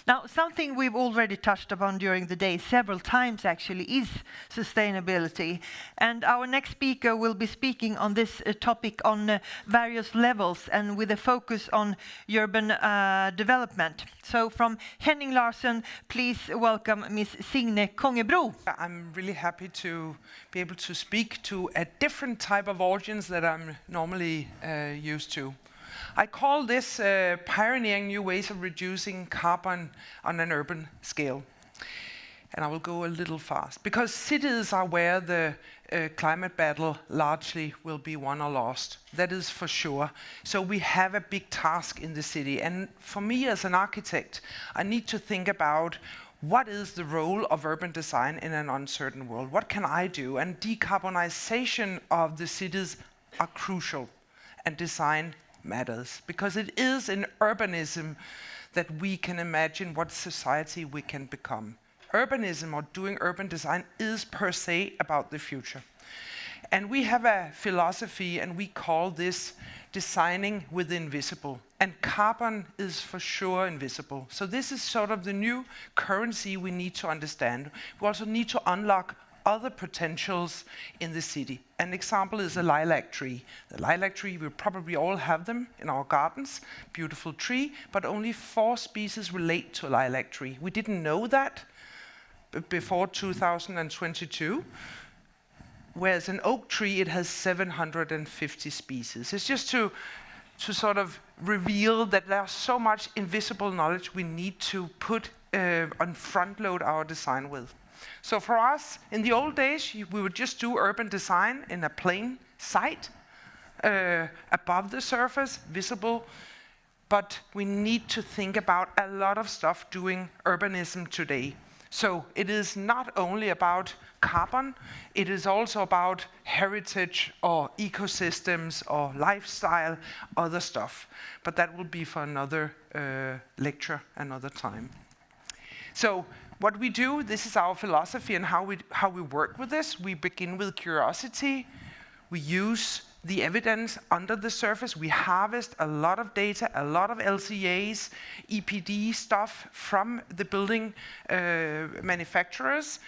Now, something we've already touched upon during the day several times actually is sustainability. And our next speaker will be speaking on this topic on various levels and with a focus on urban development. So from Henning Larsen, please welcome Ms. Signe Kongebro. I'm really happy to be able to speak to a different type of audience that I'm normally used to. I call this pioneering new ways of reducing carbon on an urban scale. And I will go a little fast, because cities are where the climate battle largely will be won or lost. That is for sure. So we have a big task in the city. And for me as an architect, I need to think about what is the role of urban design in an uncertain world? What can I do? And decarbonization of the cities are crucial, and design matters, because it is in urbanism that we can imagine what society we can become. Urbanism, or doing urban design, is per se about the future. And we have a philosophy, and we call this designing with the invisible. And carbon is for sure invisible. So this is sort of the new currency we need to understand. We also need to unlock other potentials in the city. An example is a lilac tree. The lilac tree, we probably all have them in our gardens. Beautiful tree, but only 4 species relate to a lilac tree. We didn't know that before 2022. Whereas an oak tree, it has 750 species. It's just to sort of reveal that there's so much invisible knowledge we need to put on front load our design with. So for us, in the old days, we would just do urban design in a plain site, above the surface, visible. But we need to think about a lot of stuff doing urbanism today. So it is not only about carbon, it is also about heritage or ecosystems or lifestyle, other stuff. But that will be for another lecture, another time. So what we do, this is our philosophy and how we work with this. We begin with curiosity. We use the evidence under the surface. We harvest a lot of data, a lot of LCAs, EPD stuff from the building manufacturers,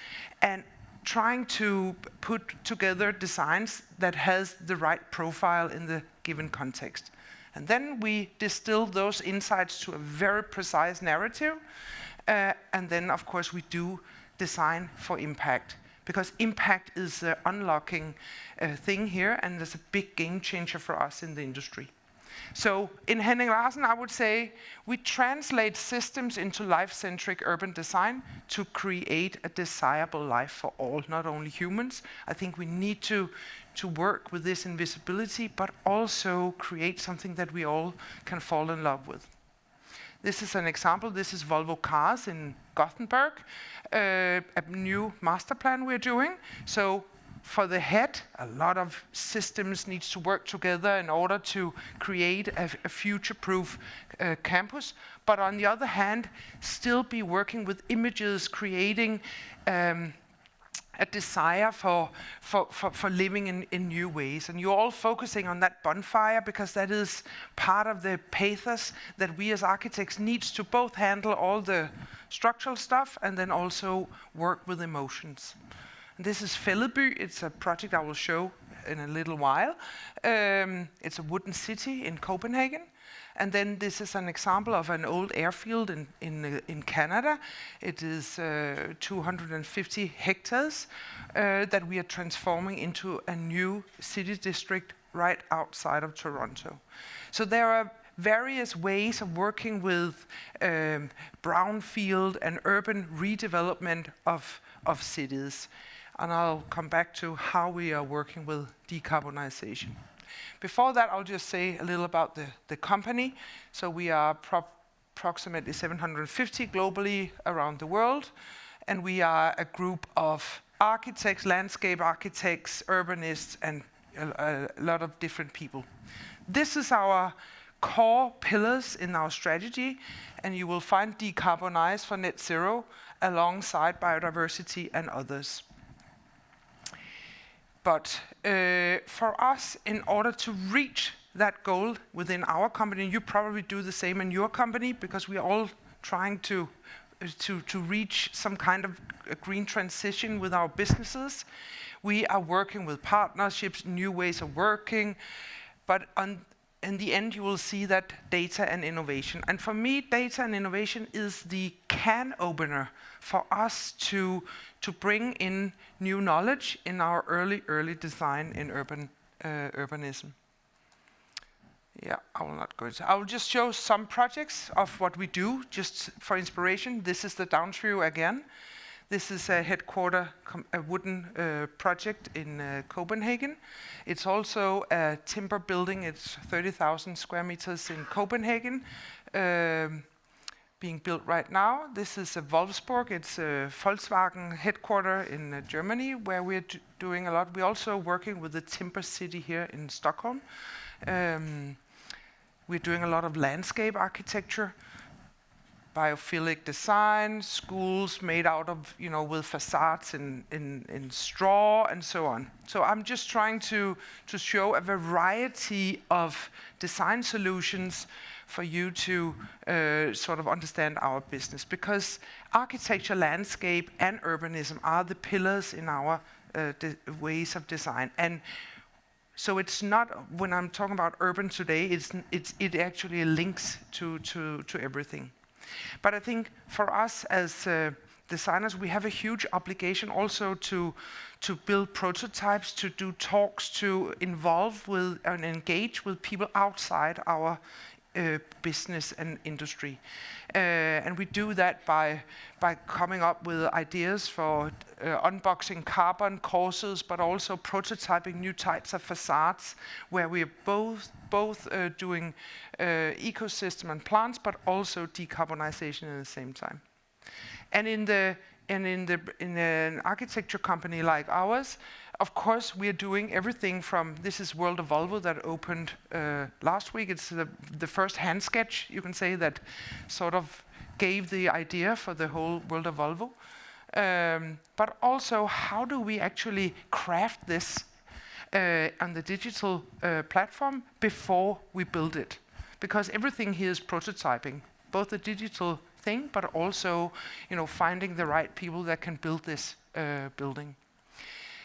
and trying to put together designs that has the right profile in the given context. And then we distill those insights to a very precise narrative. And then, of course, we do design for impact, because impact is the unlocking thing here, and it's a big game changer for us in the industry. So in Henning Larsen, I would say we translate systems into life-centric urban design to create a desirable life for all, not only humans. I think we need to work with this invisibility, but also create something that we all can fall in love with. This is an example. This is Volvo cars in Gothenburg, a new master plan we're doing. So for the head, a lot of systems needs to work together in order to create a future-proof campus. But on the other hand, still be working with images, creating a desire for living in new ways. And you're all focusing on that bonfire, because that is part of the pathos that we as architects needs to both handle all the structural stuff and then also work with emotions. And this is Fælledby. It's a project I will show in a little while. It's a wooden city in Copenhagen. And then this is an example of an old airfield in Canada. It is 250 hectares that we are transforming into a new city district right outside of Toronto. So there are various ways of working with brownfield and urban redevelopment of cities. And I'll come back to how we are working with decarbonization. Before that, I'll just say a little about the company. So we are approximately 750 globally around the world. And we are a group of architects, landscape architects, urbanists, and a lot of different people. This is our core pillars in our strategy. And you will find decarbonize for net zero alongside biodiversity and others. But for us, in order to reach that goal within our company, you probably do the same in your company, because we are all trying to reach some kind of a green transition with our businesses. We are working with partnerships, new ways of working, but in the end you will see that data and innovation. And for me, data and innovation is the can opener for us to bring in new knowledge in our early design in urbanism. Yeah, I will not go into. I will just show some projects of what we do, just for inspiration. This is the Downsview again. This is a a wooden project in Copenhagen. It's also a timber building. It's 30,000 square meters in Copenhagen, being built right now. This is a Wolfsburg. It's a Volkswagen headquarter in Germany, where we're doing a lot. We're also working with the Timber City here in Stockholm. We're doing a lot of landscape architecture, biophilic design, schools made out of, with facades in straw and so on. So I'm just trying to show a variety of design solutions for you to sort of understand our business, because architecture, landscape, and urbanism are the pillars in our ways of design. And so it's not, when I'm talking about urban today, it actually links to everything. But I think for us as designers, we have a huge obligation also to build prototypes, to do talks, to involve with and engage with people outside our business and industry. And we do that by coming up with ideas for unboxing carbon courses, but also prototyping new types of facades, where we are both doing ecosystem and plants, but also decarbonization at the same time. And in an architecture company like ours, of course, we are doing everything from, this is World of Volvo that opened last week. It's the first hand sketch, you can say, that sort of gave the idea for the whole World of Volvo. But also, how do we actually craft this on the digital platform before we build it? Because everything here is prototyping, both the digital thing, but also, finding the right people that can build this building.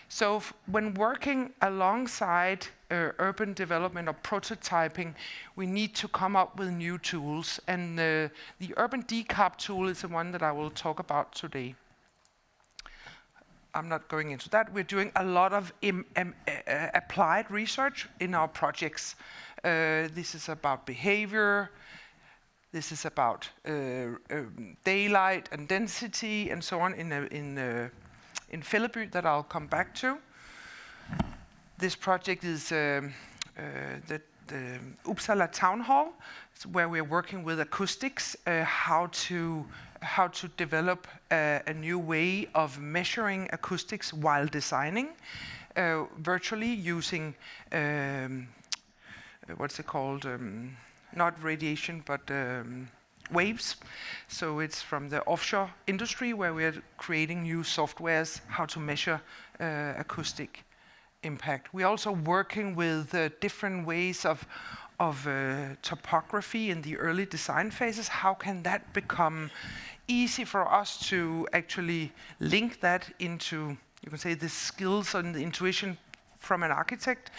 So when working alongside urban development or prototyping, we need to come up with new tools. And the Urban Decarb tool is the one that I will talk about today. I'm not going into that. We're doing a lot of applied research in our projects. This is about behavior. This is about daylight and density and so on in Fælledby that I'll come back to. This project is the Uppsala Town Hall, where we're working with acoustics, how to develop a new way of measuring acoustics while designing, virtually using what's it called? Not radiation, but waves. So it's from the offshore industry, where we're creating new softwares, how to measure acoustic impact. We're also working with different ways of topography in the early design phases. How can that become easy for us to actually link that into, you can say, the skills and the intuition from an architect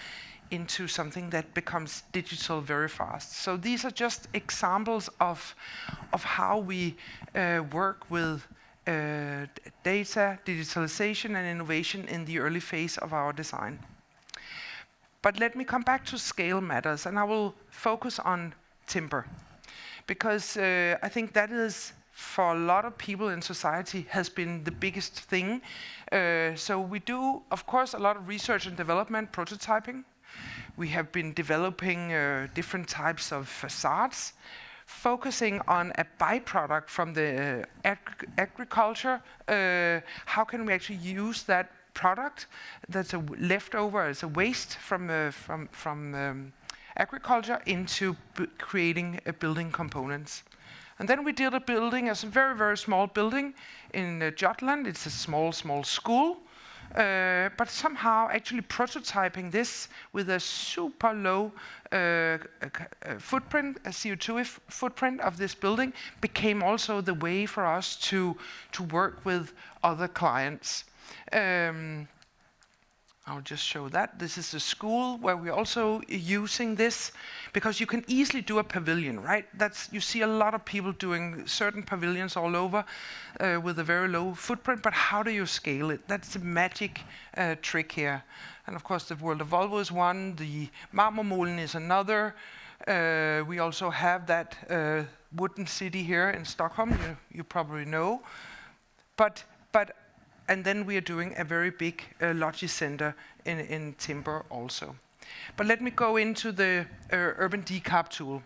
into something that becomes digital very fast. So these are just examples of how we work with data, digitalization, and innovation in the early phase of our design. But let me come back to scale matters, and I will focus on timber, because I think that is, for a lot of people in society, has been the biggest thing. So we do, of course, a lot of research and development, prototyping. We have been developing different types of facades, focusing on a byproduct from the agriculture. How can we actually use that product that's a leftover as a waste from agriculture into creating building components? And then we did a building, as a very, very small building in Jutland. It's a small school. but somehow actually prototyping this with a super low footprint, a CO2 footprint of this building, became also the way for us to work with other clients. I'll just show that. This is a school where we're also using this, because you can easily do a pavilion, right? You see a lot of people doing certain pavilions all over with a very low footprint, but how do you scale it? That's the magic trick here. And of course, the World of Volvo is one, the Marmormolen is another. We also have that wooden city here in Stockholm, you probably know. And then we are doing a very big logi center in timber also. But let me go into the urban decarb tool.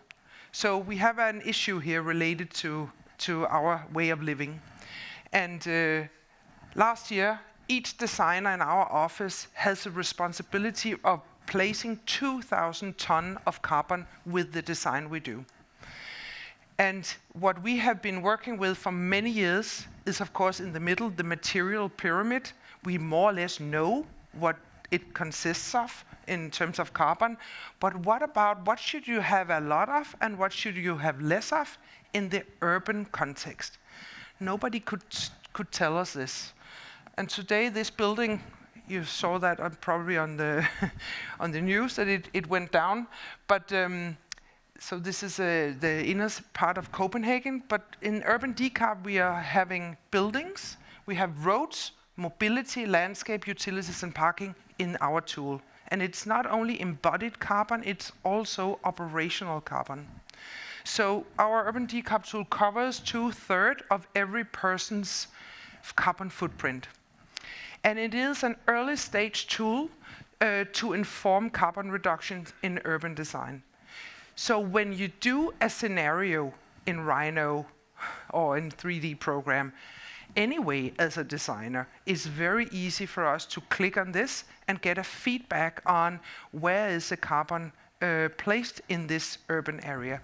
So we have an issue here related to our way of living. And last year, each designer in our office has a responsibility of placing 2,000 tons of carbon with the design we do. And what we have been working with for many years is, of course, in the middle, the material pyramid. We more or less know what it consists of in terms of carbon. But what should you have a lot of and what should you have less of in the urban context? Nobody could tell us this. And today, this building, you saw that probably on the on the news that it went down. But so this is the inner part of Copenhagen, but in urban decarb we are having buildings, we have roads, mobility, landscape, utilities and parking in our tool. And it's not only embodied carbon, it's also operational carbon. So our urban decarb tool covers 2/3 of every person's carbon footprint. And it is an early stage tool to inform carbon reduction in urban design. So when you do a scenario in Rhino or in 3D program, anyway, as a designer, it's very easy for us to click on this and get a feedback on where is the carbon placed in this urban area.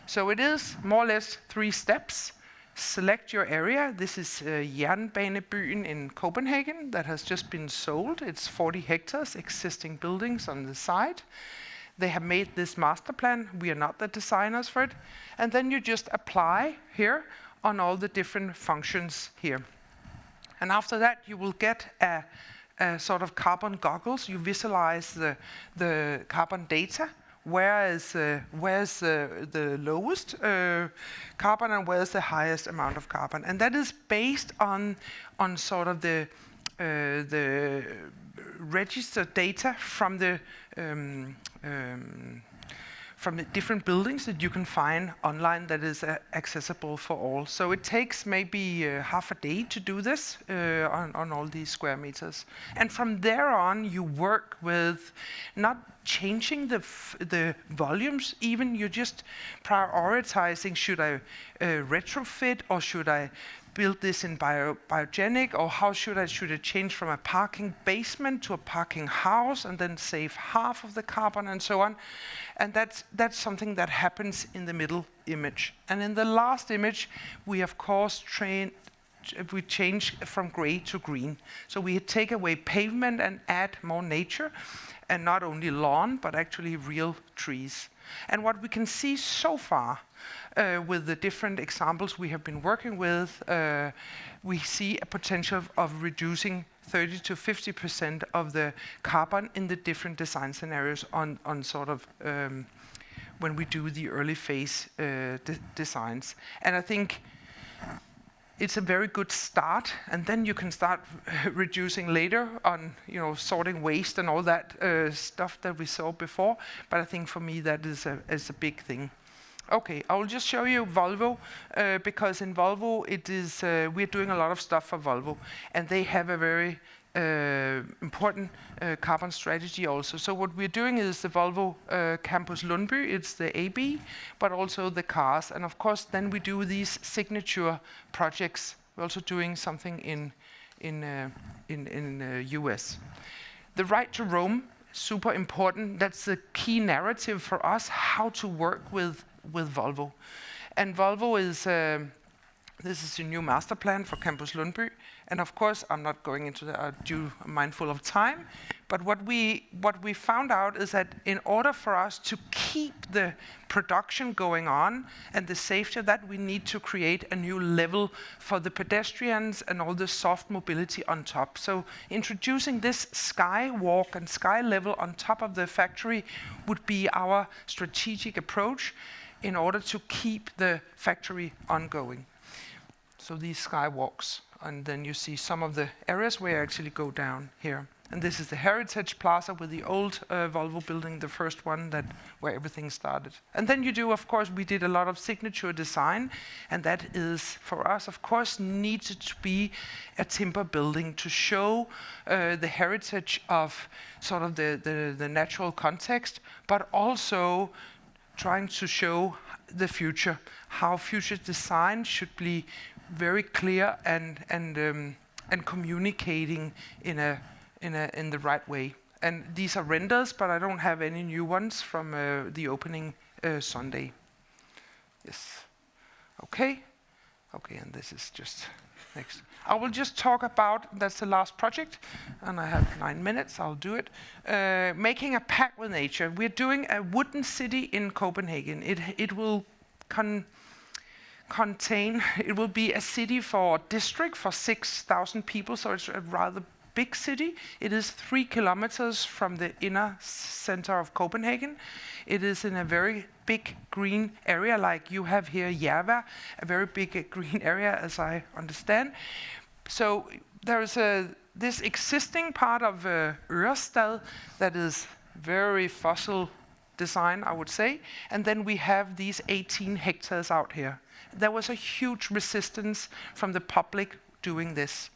So it is more or less 3 steps. Select your area. This is Jernbanebyen in Copenhagen that has just been sold. It's 40 hectares, existing buildings on the side. They have made this master plan. We are not the designers for it. And then you just apply here on all the different functions here. And after that, you will get a sort of carbon goggles. You visualize the carbon data. Where's the lowest carbon and where's the highest amount of carbon? And that is based on sort of the registered data from the different buildings that you can find online that is accessible for all. So it takes maybe half a day to do this on all these square meters. And from there on, you work with not changing the volumes, even you're just prioritizing, should I retrofit or should I build this in biogenic, or how should I change from a parking basement to a parking house and then save half of the carbon and so on. And that's something that happens in the middle image. And in the last image, we of course change from gray to green. So we take away pavement and add more nature, and not only lawn, but actually real trees. And what we can see so far with the different examples we have been working with, we see a potential of reducing 30 to 50% of the carbon in the different design scenarios on sort of when we do the early phase designs. And I think it's a very good start, and then you can start reducing later on, sorting waste and all that stuff that we saw before. But I think for me that is a big thing. Okay, I will just show you Volvo, because in Volvo we're doing a lot of stuff for Volvo, and they have a very important carbon strategy also. So what we're doing is the Volvo Campus Lundby, it's the AB, but also the cars. And of course, then we do these signature projects. We're also doing something in US. The right to roam, super important. That's the key narrative for us, how to work with Volvo. And Volvo is This is a new master plan for Campus Lundby. And of course, I'm not going into that due mindful of time. But what we found out is that in order for us to keep the production going on and the safety of that, we need to create a new level for the pedestrians and all the soft mobility on top. So introducing this skywalk and sky level on top of the factory would be our strategic approach in order to keep the factory ongoing. So these skywalks, and then you see some of the areas where I actually go down here. And this is the Heritage Plaza with the old Volvo building, the first one where everything started. And then you do, of course, we did a lot of signature design, and that is, for us, of course, needed to be a timber building to show the heritage of sort of the natural context, but also trying to show the future, how future design should be very clear and communicating in the right way. And these are renders, but I don't have any new ones from the opening Sunday. Yes. Okay, and this is just next. I will just talk about, that's the last project, and I have 9 minutes, I'll do it. Making a pact with nature. We're doing a wooden city in Copenhagen. It will it will be a city for district for 6,000 people, so it's a rather big city. It is 3 kilometers from the inner center of Copenhagen. It is in a very big green area, like you have here, Järva, a very big green area, as I understand. So there is this existing part of Ørestad that is very fossil design, I would say, and then we have these 18 hectares out here. There was a huge resistance from the public doing this.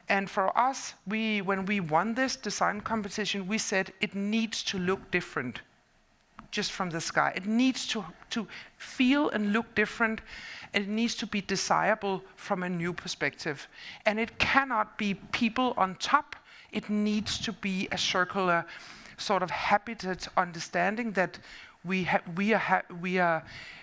And for us, when we won this design competition, we said it needs to look different just from the sky. It needs to feel and look different, and it needs to be desirable from a new perspective. And it cannot be people on top. It needs to be a circular sort of habitat understanding that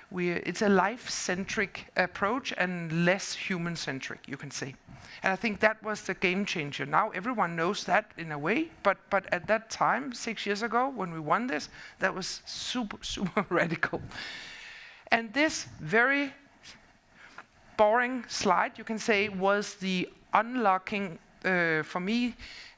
it's a life-centric approach and less human-centric, you can say. And I think that was the game changer. Now everyone knows that in a way, but at that time, 6 years ago, when we won this, that was super, super radical. And this very boring slide, you can say, was the unlocking, for me,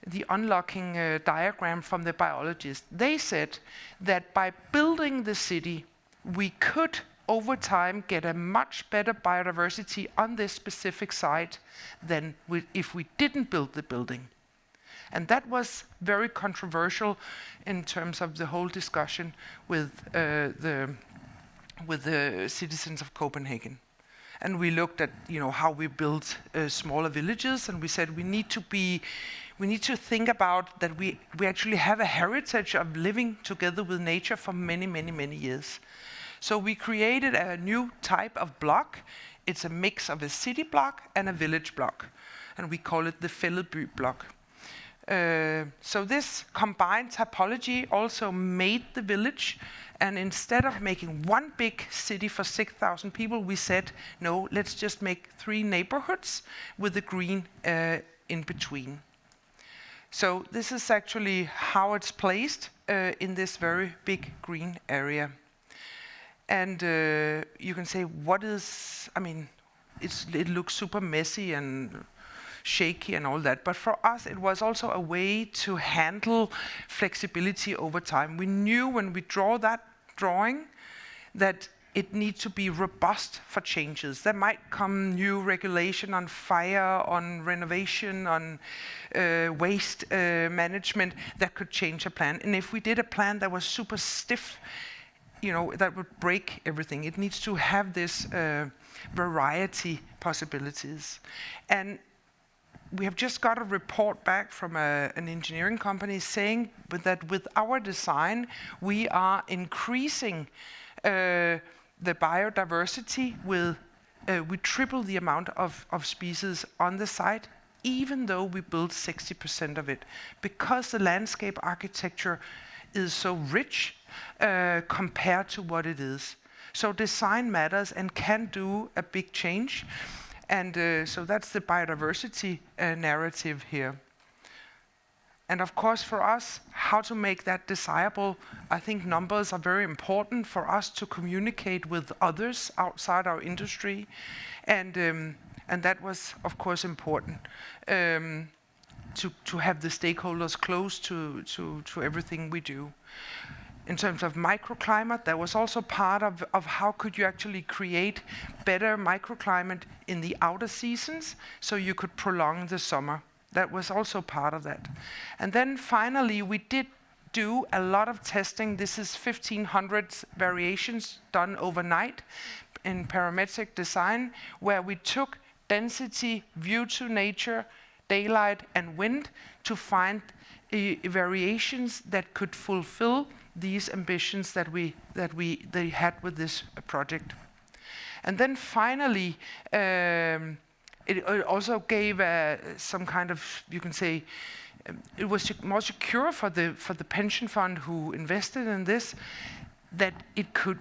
the unlocking diagram from the biologists. They said that by building the city, we could over time get a much better biodiversity on this specific site than if we didn't build the building. And that was very controversial in terms of the whole discussion with the citizens of Copenhagen. And we looked at how we built smaller villages, and we said we need to think about that we actually have a heritage of living together with nature for many, many, many years. So we created a new type of block. It's a mix of a city block and a village block, and we call it the Fælledby block. So this combined typology also made the village, and instead of making one big city for 6,000 people, we said, no, let's just make 3 neighborhoods with the green in between. So this is actually how it's placed in this very big green area. And you can say, it looks super messy and shaky and all that. But for us, it was also a way to handle flexibility over time. We knew when we draw that drawing that it needs to be robust for changes. There might come new regulation on fire, on renovation, on waste management that could change a plan. And if we did a plan that was super stiff, that would break everything. It needs to have this variety possibilities. And we have just got a report back from an engineering company saying that with our design, we are increasing the biodiversity we triple the amount of species on the site, even though we build 60% of it, because the landscape architecture is so rich compared to what it is. So design matters and can do a big change. And so that's the biodiversity narrative here. And of course, for us, how to make that desirable, I think numbers are very important for us to communicate with others outside our industry. And that was, of course, important to have the stakeholders close to everything we do. In terms of microclimate, that was also part of how could you actually create better microclimate in the outer seasons so you could prolong the summer. That was also part of that. And then finally, we did do a lot of testing. This is 1,500 variations done overnight in parametric design, where we took density, view to nature, daylight, and wind to find variations that could fulfill these ambitions that they had with this project. And then finally, it also gave some kind of, you can say, it was more secure for the pension fund who invested in this, that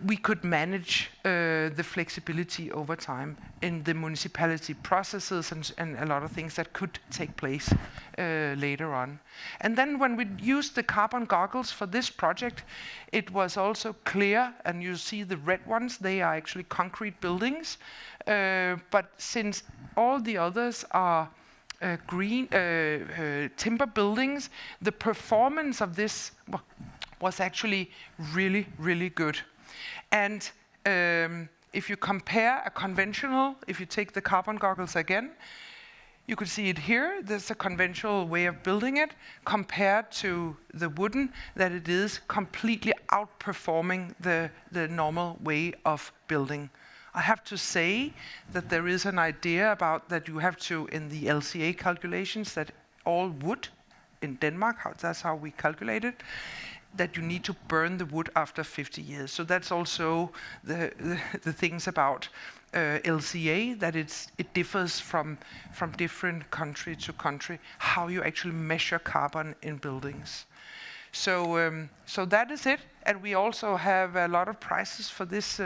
we could manage the flexibility over time in the municipality processes and a lot of things that could take place later on. And then when we used the carbon goggles for this project, it was also clear, and you see the red ones, they are actually concrete buildings, but since all the others are green timber buildings, the performance of this was actually really, really good. And if you compare a conventional, if you take the carbon goggles again, you could see it here. There's a conventional way of building it compared to the wooden, that it is completely outperforming the normal way of building. I have to say that there is an idea about that you have to, in the LCA calculations, that all wood in Denmark, that's how we calculate it, that you need to burn the wood after 50 years. So that's also the things about LCA, that it differs from different country to country, how you actually measure carbon in buildings. So that is it. And we also have a lot of prizes for this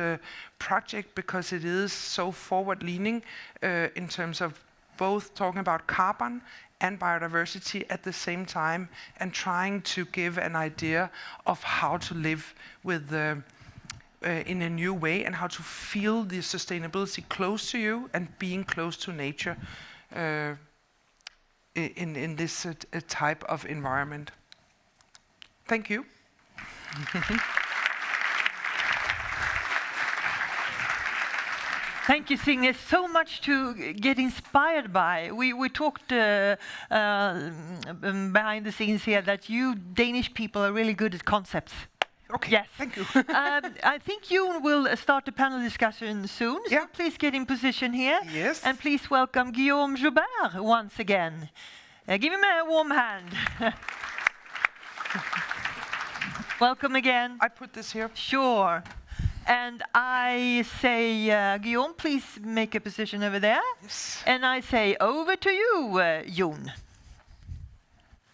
project because it is so forward-leaning in terms of both talking about carbon and biodiversity at the same time, and trying to give an idea of how to live with in a new way, and how to feel the sustainability close to you and being close to nature in this type of environment. Thank you. Thank you, Signe. So much to get inspired by. We talked behind the scenes here that you Danish people are really good at concepts. Okay, yes. Thank you. I think you will start the panel discussion soon, so yeah. Please get in position here. Yes. And please welcome Guillaume Joubert once again. Give him a warm hand. Welcome again. I put this here. Sure. And I say, Guillaume, please make a position over there. Yes. And I say, over to you, Jon.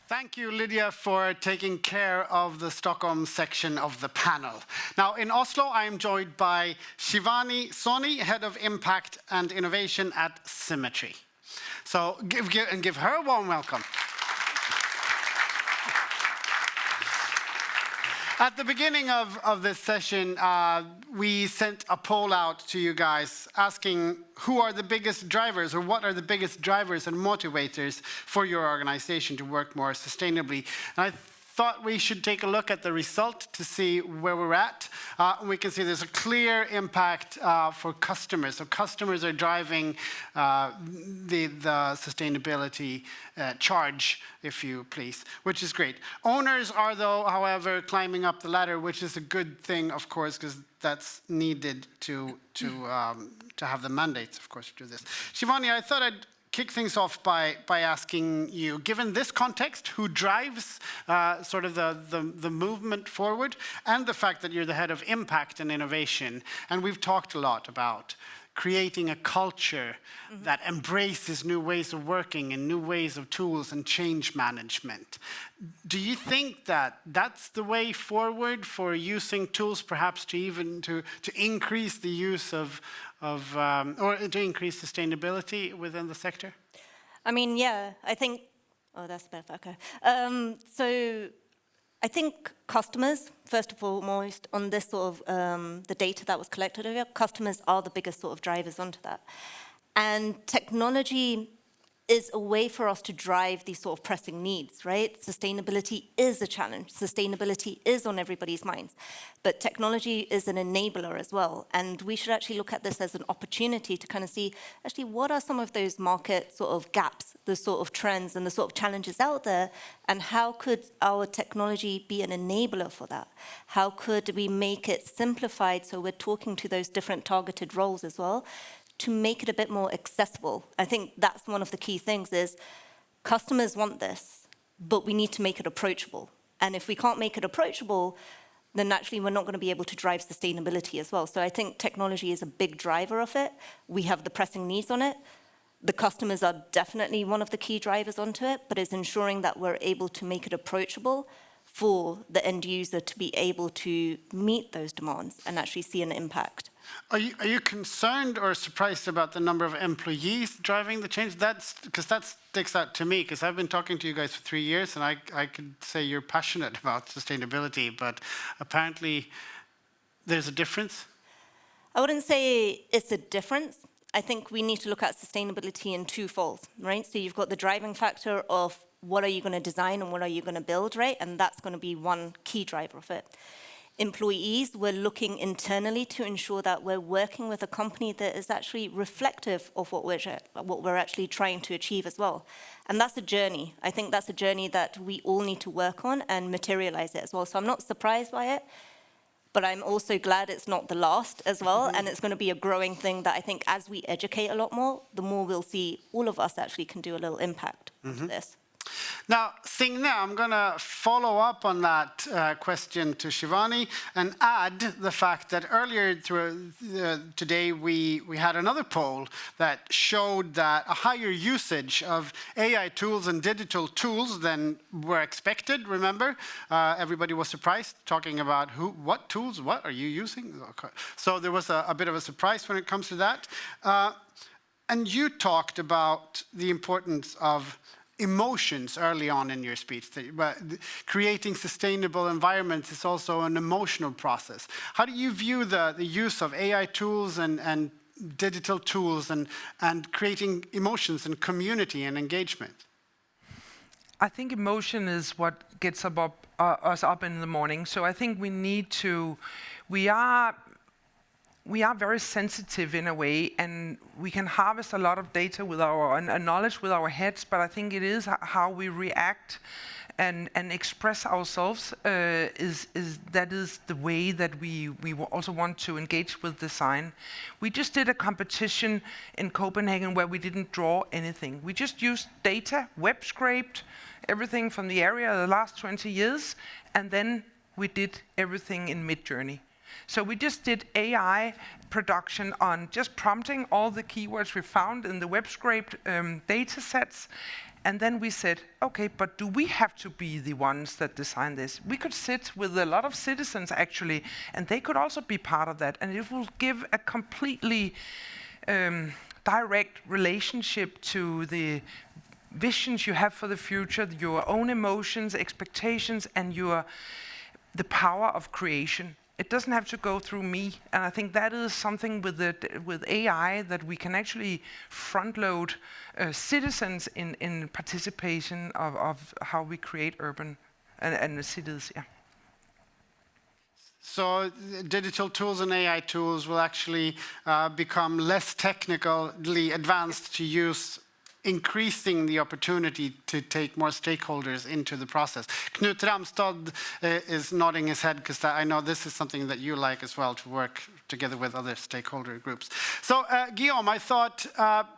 Thank you, Lydia, for taking care of the Stockholm section of the panel. Now, in Oslo, I am joined by Shivani Soni, Head of Impact and Innovation at Symmetry. So give her a warm welcome. At the beginning of this session, we sent a poll out to you guys asking who are the biggest drivers, or what are the biggest drivers and motivators for your organization to work more sustainably. And I thought we should take a look at the result to see where we're at. We can see there's a clear impact for customers. So customers are driving the sustainability charge, if you please, which is great. Owners are, though, however, climbing up the ladder, which is a good thing, of course, because that's needed to have the mandates, of course, to do this. Shivani, I thought I'd kick things off by asking you, given this context, who drives sort of the movement forward, and the fact that you're the head of impact and innovation, and we've talked a lot about creating a culture that embraces new ways of working and new ways of tools and change management. Do you think that that's the way forward for using tools, perhaps to even to increase the use of or to increase sustainability within the sector? I mean, yeah, I think, oh, that's a bit of echo. So I think customers, first of all, foremost, on this sort of the data that was collected earlier, customers are the biggest sort of drivers onto that. And technology is a way for us to drive these sort of pressing needs, right? Sustainability is a challenge. Sustainability is on everybody's minds. But technology is an enabler as well. And we should actually look at this as an opportunity to kind of see, actually, what are some of those market sort of gaps, the sort of trends and the sort of challenges out there, and how could our technology be an enabler for that? How could we make it simplified so we're talking to those different targeted roles as well, to make it a bit more accessible? I think that's one of the key things is customers want this, but we need to make it approachable. And if we can't make it approachable, then naturally we're not going to be able to drive sustainability as well. So I think technology is a big driver of it. We have the pressing needs on it. The customers are definitely one of the key drivers onto it, but it's ensuring that we're able to make it approachable for the end user to be able to meet those demands and actually see an impact. Are you concerned or surprised about the number of employees driving the change? Because that sticks out to me, because I've been talking to you guys for 3 years, and I could say you're passionate about sustainability, but apparently there's a difference. I wouldn't say it's a difference. I think we need to look at sustainability in two folds, right? So you've got the driving factor of what are you going to design and what are you going to build, right? And that's going to be one key driver of it. Employees, we're looking internally to ensure that we're working with a company that is actually reflective of what we're actually trying to achieve as well. And that's a journey. I think that's a journey that we all need to work on and materialize it as well. So I'm not surprised by it, but I'm also glad it's not the last as well. And it's going to be a growing thing that I think as we educate a lot more, the more we'll see all of us actually can do a little impact into this. Now, Signe, I'm going to follow up on that question to Shivani and add the fact that earlier today we had another poll that showed that a higher usage of AI tools and digital tools than were expected. Remember, everybody was surprised, talking about what tools, what are you using? So there was a bit of a surprise when it comes to that. And you talked about the importance of emotions early on in your speech. But creating sustainable environments is also an emotional process. How do you view the use of AI tools and digital tools and creating emotions and community and engagement? I think emotion is what gets us up in the morning. So I think we are very sensitive in a way, and we can harvest a lot of data with our knowledge with our heads, but I think it is how we react and express ourselves is the way that we also want to engage with design. We just did a competition in Copenhagen where we didn't draw anything. We just used data, web scraped everything from the area the last 20 years, and then we did everything in Midjourney. So we just did AI production on just prompting all the keywords we found in the web scraped data sets. And then we said, okay, but do we have to be the ones that design this? We could sit with a lot of citizens actually, and they could also be part of that. And it will give a completely direct relationship to the visions you have for the future, your own emotions, expectations, and the power of creation. It doesn't have to go through me, and I think that is something with AI that we can actually front-load citizens in participation of how we create urban and the cities. Yeah. So digital tools and AI tools will actually become less technically advanced to use increasing the opportunity to take more stakeholders into the process. Knut Ramstad is nodding his head because I know this is something that you like as well, to work together with other stakeholder groups. So Guillaume, I thought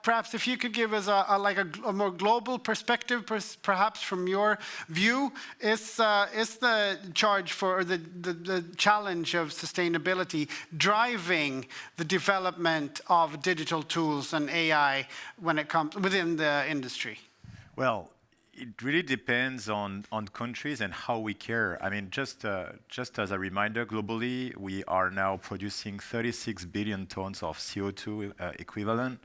perhaps if you could give us a more global perspective, perhaps from your view, is the charge for the challenge of sustainability driving the development of digital tools and AI when it comes within the industry? Well, it really depends on countries and how we care. I mean, just as a reminder, globally, we are now producing 36 billion tons of CO2 equivalent.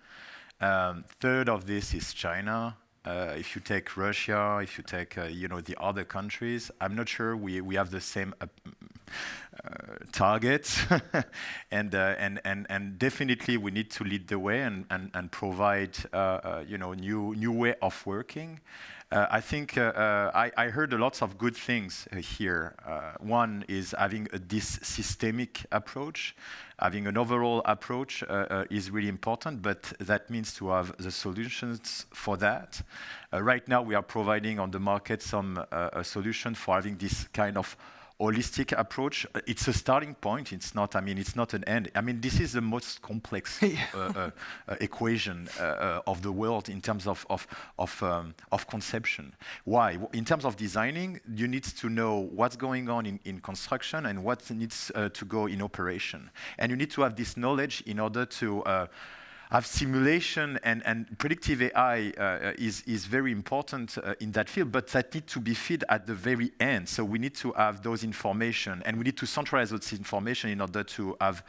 Third of this is China. If you take Russia, if you take the other countries, I'm not sure we have the same targets, and definitely we need to lead the way and provide new way of working. I think I heard lots of good things here. One is having this systemic approach. Having an overall approach is really important, but that means to have the solutions for that. Right now, we are providing on the market some a solution for having this kind of holistic approach. It's a starting point. It's not. I mean, it's not an end. I mean, this is the most complex equation of the world in terms of conception. Why? In terms of designing, you need to know what's going on in construction and what needs to go in operation, and you need to have this knowledge in order to have simulation and predictive AI is very important in that field, but that need to be fed at the very end. So we need to have those information, and we need to centralize those information in order to have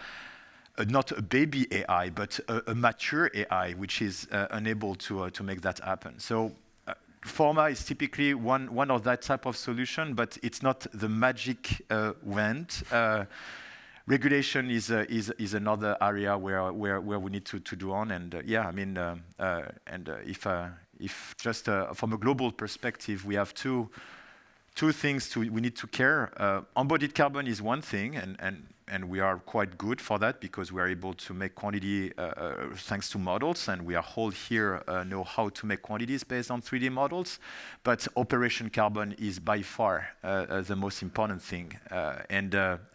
not a baby AI, but a mature AI, which is unable to make that happen. So Forma is typically one of that type of solution, but it's not the magic wand. Regulation is another area where we need to do on, and if just from a global perspective, we have two things we need to care. Embodied carbon is one thing, and we are quite good for that because we are able to make quantity thanks to models, and we are all here know how to make quantities based on 3D models. But operation carbon is by far the most important thing, and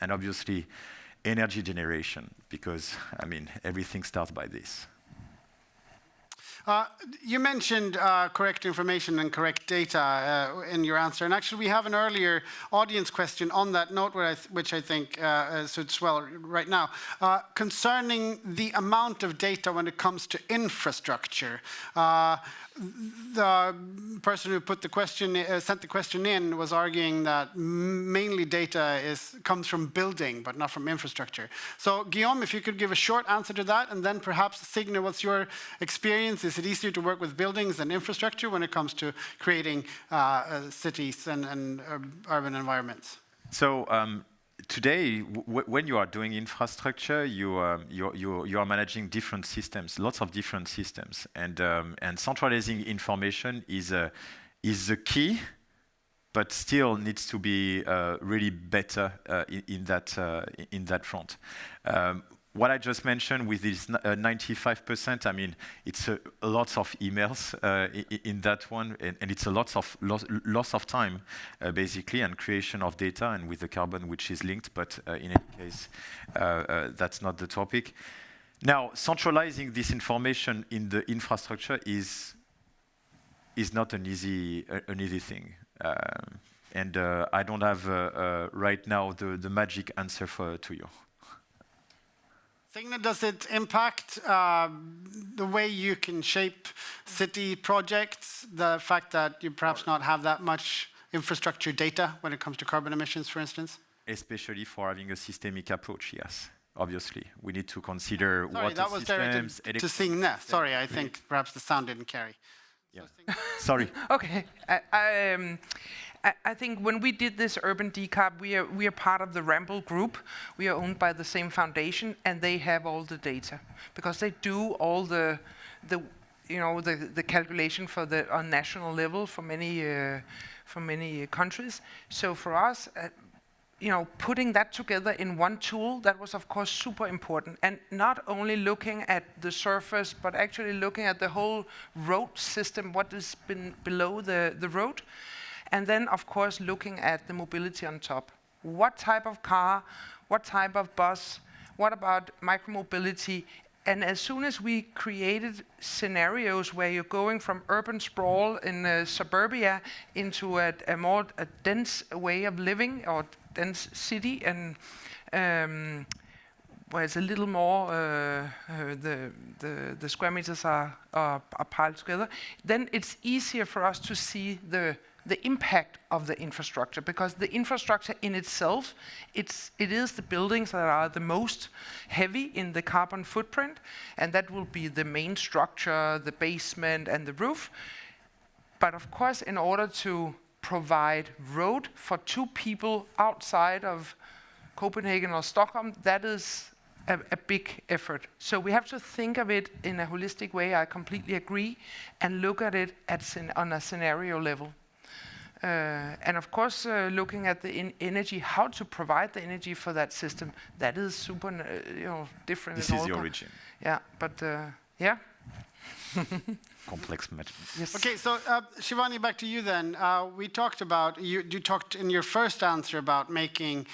obviously energy generation, because I mean everything starts by this. You mentioned correct information and correct data in your answer, and actually we have an earlier audience question on that note, which I think suits well right now, concerning the amount of data when it comes to infrastructure. The person who put the question, sent the question in, was arguing that mainly data comes from building, but not from infrastructure. So Guillaume, if you could give a short answer to that, and then perhaps Signe, what's your experience? Is it easier to work with buildings than infrastructure when it comes to creating cities and urban environments? So today, when you are doing infrastructure, you are managing different systems, lots of different systems, and centralizing information is the key, but still needs to be really better in that front. What I just mentioned with this 95%, I mean, it's lots of emails in that one, and it's a loss of time, basically, and creation of data, and with the carbon which is linked, but in any case, that's not the topic. Now, centralizing this information in the infrastructure is not an easy thing. And I don't have right now the magic answer to you. Signe, does it impact the way you can shape city projects, the fact that you perhaps not have that much infrastructure data when it comes to carbon emissions, for instance? Especially for having a systemic approach, yes. Obviously, we need to consider what that was directed to Signe. Sorry, I think perhaps the sound didn't carry. Yeah. Sorry. Okay. I think when we did this urban decarb, we are part of the Ramble group. We are owned by the same foundation, and they have all the data because they do all the calculation on national level for many countries. So for us, putting that together in one tool, that was of course super important. And not only looking at the surface, but actually looking at the whole road system, what is below the road. And then of course looking at the mobility on top. What type of car, what type of bus, what about micromobility? And as soon as we created scenarios where you're going from urban sprawl in suburbia into a more dense way of living or dense city, and where it's a little more the square meters are piled together, then it's easier for us to see the impact of the infrastructure, because the infrastructure in itself, it is the buildings that are the most heavy in the carbon footprint, and that will be the main structure, the basement and the roof. But of course, in order to provide road for 2 people outside of Copenhagen or Stockholm, that is a big effort. So we have to think of it in a holistic way, I completely agree, and look at it on a scenario level. And of course, looking at the energy, how to provide the energy for that system, that is super, different. This is the origin. Yeah, but yeah. Complex matter. Yes. Okay, so Shivani, back to you then. We talked about, you talked in your first answer about making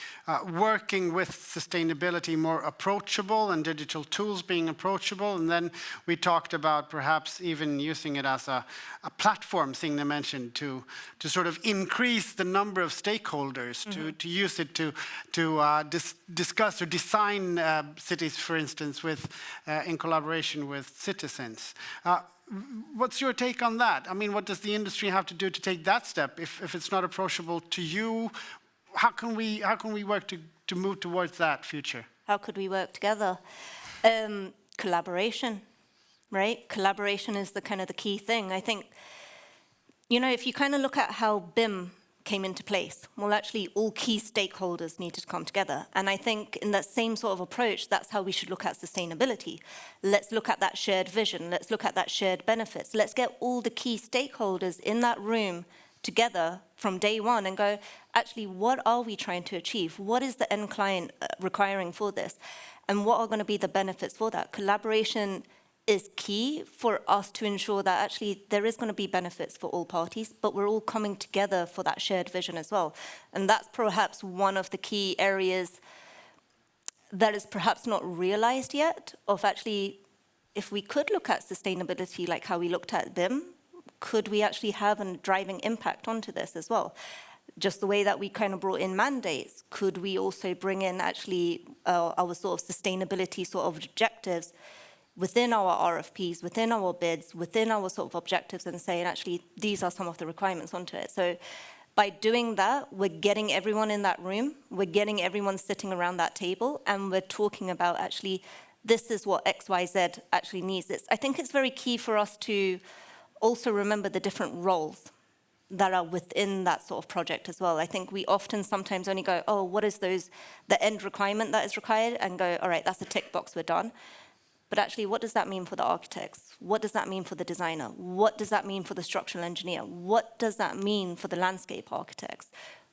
working with sustainability more approachable and digital tools being approachable. And then we talked about perhaps even using it as a platform, Signe mentioned, to sort of increase the number of stakeholders, to use it to discuss or design cities, for instance, in collaboration with citizens. What's your take on that? I mean, what does the industry have to do to take that step? If it's not approachable to you, how can we work to move towards that future? How could we work together? Collaboration, right? Collaboration is the kind of the key thing. I think, if you kind of look at how BIM came into place, well, actually all key stakeholders needed to come together. And I think in that same sort of approach, that's how we should look at sustainability. Let's look at that shared vision. Let's look at that shared benefits. Let's get all the key stakeholders in that room together from day one and go, actually, what are we trying to achieve? What is the end client requiring for this? And what are going to be the benefits for that? Collaboration is key for us to ensure that actually there is going to be benefits for all parties, but we're all coming together for that shared vision as well. And that's perhaps one of the key areas that is perhaps not realized yet, of actually, if we could look at sustainability like how we looked at BIM, could we actually have a driving impact onto this as well? Just the way that we kind of brought in mandates, could we also bring in actually our sort of sustainability sort of objectives within our RFPs, within our bids, within our sort of objectives, and saying, actually, these are some of the requirements onto it. So by doing that, we're getting everyone in that room, we're getting everyone sitting around that table, and we're talking about, actually, this is what XYZ actually needs. I think it's very key for us to also remember the different roles that are within that sort of project as well. I think we often sometimes only go, oh, what is the end requirement that is required, and go, all right, that's a tick box, we're done. But actually, what does that mean for the architects? What does that mean for the designer? What does that mean for the structural engineer? What does that mean for the landscape architects?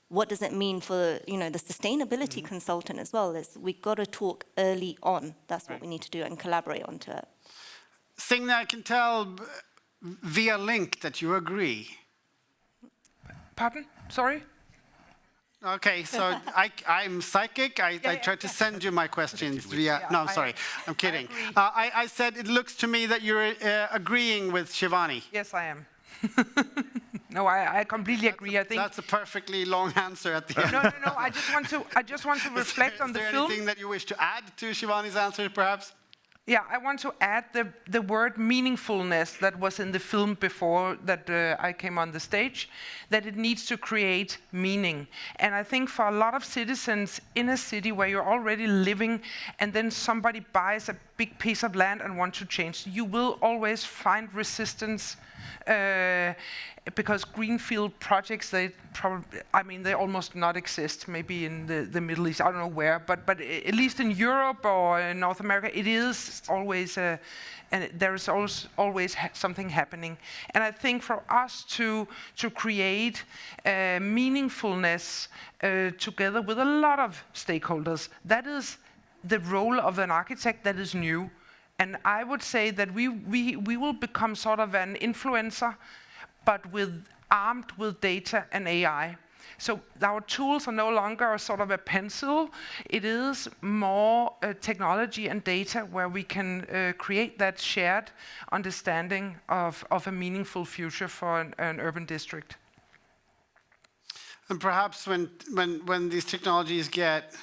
What does it mean for the sustainability consultant as well? We've got to talk early on. That's what we need to do, and collaborate onto it. Signe, I can tell via link that you agree. Pardon? Sorry? Okay, so I'm psychic. I tried to send you my questions via... No, sorry, I'm kidding. I said it looks to me that you're agreeing with Shivani. Yes, I am. No, I completely agree. I think that's a perfectly long answer at the end. No. I just want to reflect on the film. Is there anything that you wish to add to Shivani's answer, perhaps? Yeah, I want to add the word meaningfulness that was in the film before that I came on the stage, that it needs to create meaning. And I think for a lot of citizens in a city where you're already living, and then somebody buys a big piece of land and want to change, you will always find resistance because greenfield projects, they almost not exist. Maybe in the Middle East, I don't know where, but at least in Europe or in North America, it is always and there is always something happening. And I think for us to create meaningfulness together with a lot of stakeholders, that is the role of an architect that is new. And I would say that we will become sort of an influencer, but armed with data and AI. So our tools are no longer sort of a pencil. It is more technology and data where we can create that shared understanding of a meaningful future for an urban district. And perhaps when these technologies get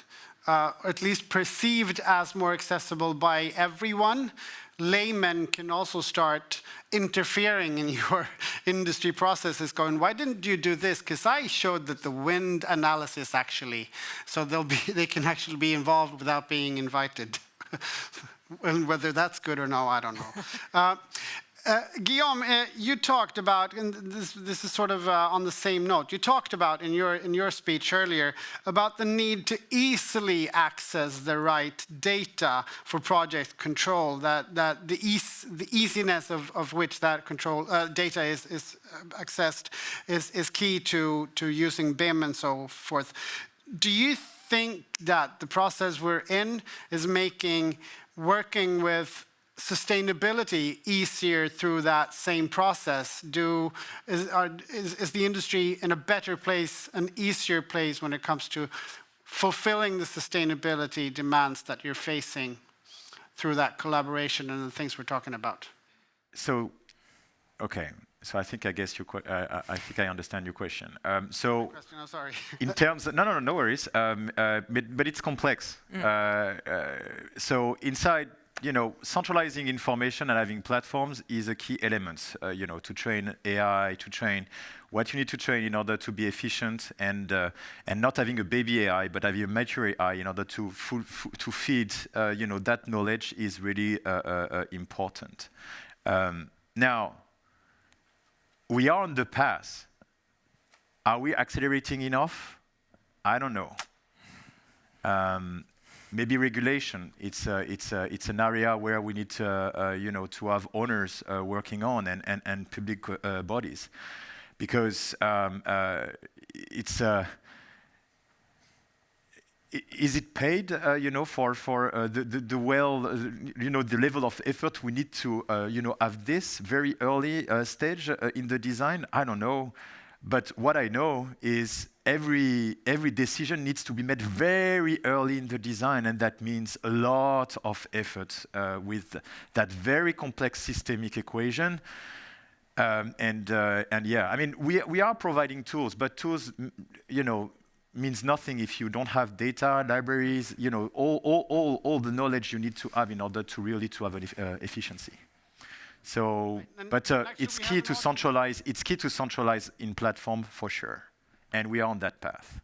at least perceived as more accessible by everyone, laymen can also start interfering in your industry processes, going, why didn't you do this? Because I showed that the wind analysis actually, so they can actually be involved without being invited. And whether that's good or no, I don't know. Guillaume, you talked about, and this is sort of on the same note, you talked about in your speech earlier about the need to easily access the right data for project control, that the easiness of which that control data is accessed is key to using BIM and so forth. Do you think that the process we're in is making working with sustainability easier through that same process? Is the industry in a better place, an easier place when it comes to fulfilling the sustainability demands that you're facing through that collaboration and the things we're talking about? So, okay. So I think I think I understand your question. I'm sorry. In terms of, no worries. But it's complex. So inside, centralizing information and having platforms is a key element, to train AI, to train what you need to train in order to be efficient, and not having a baby AI, but having a mature AI in order to feed, that knowledge is really important. Now, we are on the path. Are we accelerating enough? I don't know. Maybe regulation. It's an area where we need to to have owners working on and public bodies, because is it paid for the the level of effort we need to have this very early stage in the design? I don't know. But what I know is every decision needs to be made very early in the design, and that means a lot of effort with that very complex systemic equation. And yeah, I mean, we are providing tools, but tools, means nothing if you don't have data, libraries, all the knowledge you need to have in order to really have an efficiency. So, but it's key to centralize. It's key to centralize in platform for sure, and we are on that path.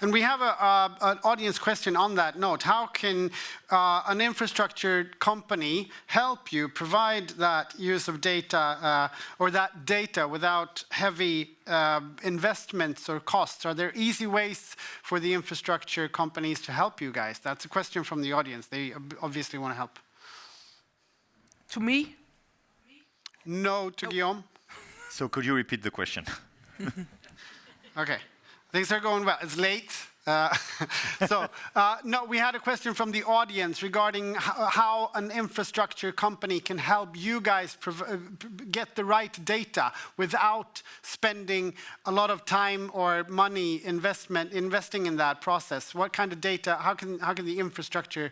And we have an audience question on that note. How can an infrastructure company help you provide that use of data or that data without heavy investments or costs? Are there easy ways for the infrastructure companies to help you guys? That's a question from the audience. They obviously want to help. To me? No, to Guillaume. So could you repeat the question? Okay. Things are going well. It's late. No, we had a question from the audience regarding how an infrastructure company can help you guys get the right data without spending a lot of time or money investing in that process. What kind of data? How can the infrastructure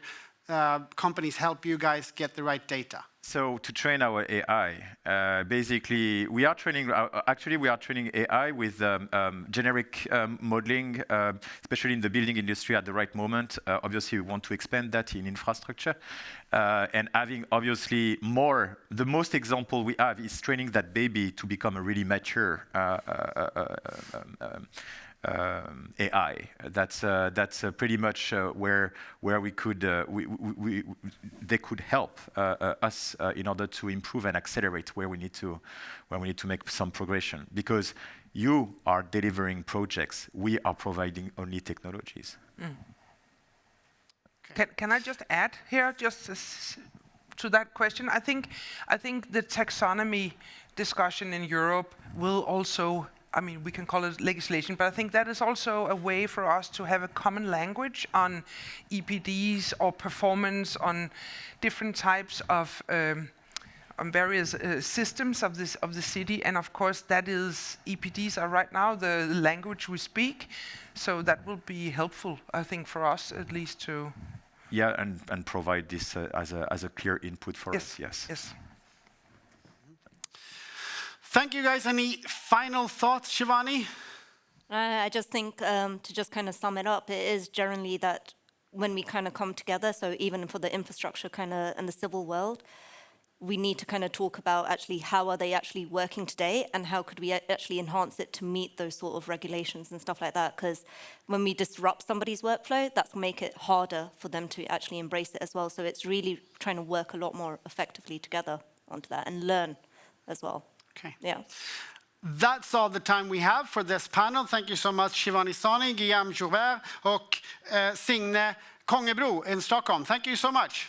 companies help you guys get the right data? So to train our AI, basically we are training AI with generic modeling, especially in the building industry at the right moment. Obviously, we want to expand that in infrastructure, and having obviously more. The most example we have is training that baby to become a really mature AI. That's pretty much where we could they could help us in order to improve and accelerate where we need to make some progression. Because you are delivering projects, we are providing only technologies. Can I just add here, to that question? I think the taxonomy discussion in Europe will also, I mean, we can call it legislation, but I think that is also a way for us to have a common language on EPDs or performance on different types of on various systems of the city. And of course, that is, EPDs are right now the language we speak. So that will be helpful, I think, for us at least to... Yeah, and provide this as a clear input for us, yes. Yes. Thank you, guys. Any final thoughts, Shivani? I just think, to just kind of sum it up, it is generally that when we kind of come together, so even for the infrastructure kind of and the civil world, we need to kind of talk about actually how are they actually working today and how could we actually enhance it to meet those sort of regulations and stuff like that. Because when we disrupt somebody's workflow, that's make it harder for them to actually embrace it as well. So it's really trying to work a lot more effectively together onto that and learn as well. Okay. Yeah. That's all the time we have for this panel. Thank you so much, Shivani Soni, Guillaume Joubert, och Signe Kongebro in Stockholm. Thank you so much.